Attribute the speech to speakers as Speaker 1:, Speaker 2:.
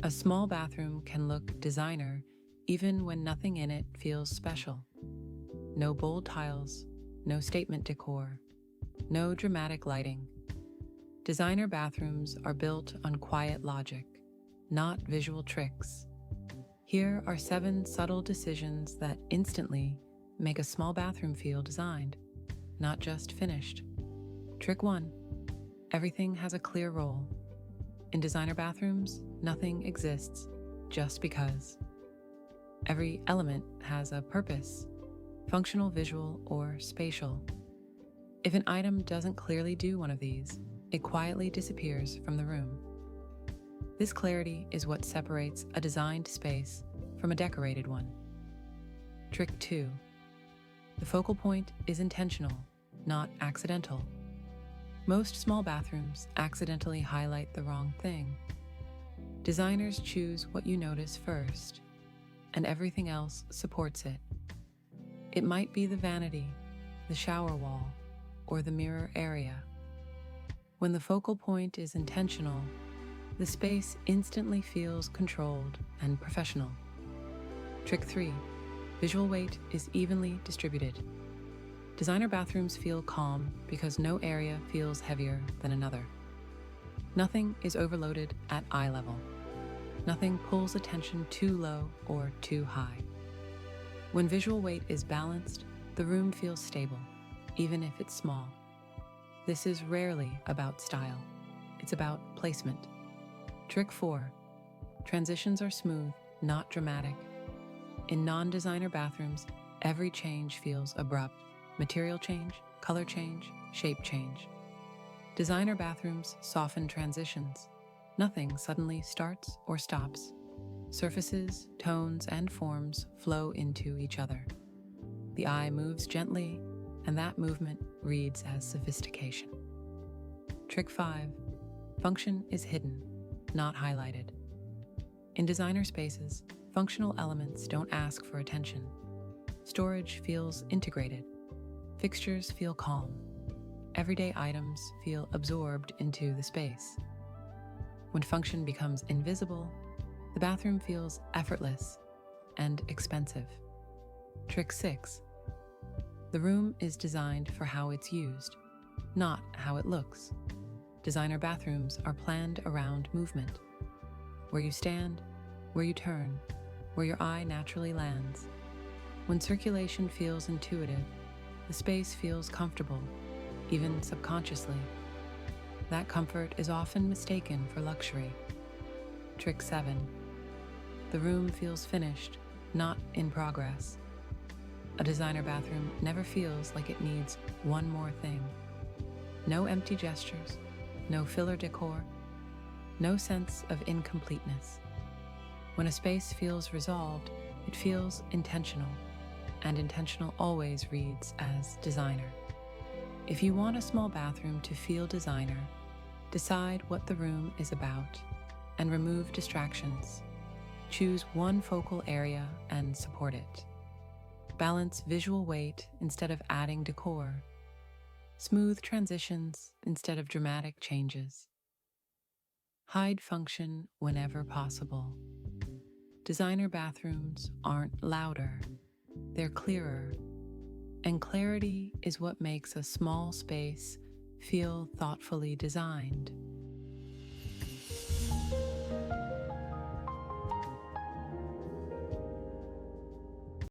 Speaker 1: A small bathroom can look designer even when nothing in it feels special. No bold tiles, no statement decor, no dramatic lighting. Designer bathrooms are built on quiet logic, not visual tricks. Here are 7 subtle decisions that instantly make a small bathroom feel designed, not just finished. Trick 1. Everything has a clear role. In designer bathrooms, nothing exists just because. Every element has a purpose, functional, visual, or spatial. If an item doesn't clearly do one of these, it quietly disappears from the room. This clarity is what separates a designed space from a decorated one. Trick 2. The focal point is intentional, not accidental. Most small bathrooms accidentally highlight the wrong thing. Designers choose what you notice first, and everything else supports it. It might be the vanity, the shower wall, or the mirror area. When the focal point is intentional, the space instantly feels controlled and professional. Trick 3. Visual weight is evenly distributed. Designer bathrooms feel calm because no area feels heavier than another. Nothing is overloaded at eye level. Nothing pulls attention too low or too high. When visual weight is balanced, the room feels stable, even if it's small. This is rarely about style. It's about placement. Trick 4. Transitions are smooth, not dramatic. In non-designer bathrooms, every change feels abrupt. Material change, color change, shape change. Designer bathrooms soften transitions. Nothing suddenly starts or stops. Surfaces, tones, and forms flow into each other. The eye moves gently, and that movement reads as sophistication. Trick 5. Function is hidden, not highlighted. In designer spaces, functional elements don't ask for attention. Storage feels integrated. Fixtures feel calm. Everyday items feel absorbed into the space. When function becomes invisible, the bathroom feels effortless and expensive. Trick 6. The room is designed for how it's used, not how it looks. Designer bathrooms are planned around movement. Where you stand, where you turn, where your eye naturally lands. When circulation feels intuitive, the space feels comfortable, even subconsciously. That comfort is often mistaken for luxury. Trick 7. The room feels finished, not in progress. A designer bathroom never feels like it needs one more thing. No empty gestures, no filler decor, no sense of incompleteness. When a space feels resolved, it feels intentional, and intentional always reads as designer. If you want a small bathroom to feel designer, decide what the room is about and remove distractions. Choose one focal area and support it. Balance visual weight instead of adding decor. Smooth transitions instead of dramatic changes. Hide function whenever possible. Designer bathrooms aren't louder, they're clearer. And clarity is what makes a small space feel thoughtfully designed.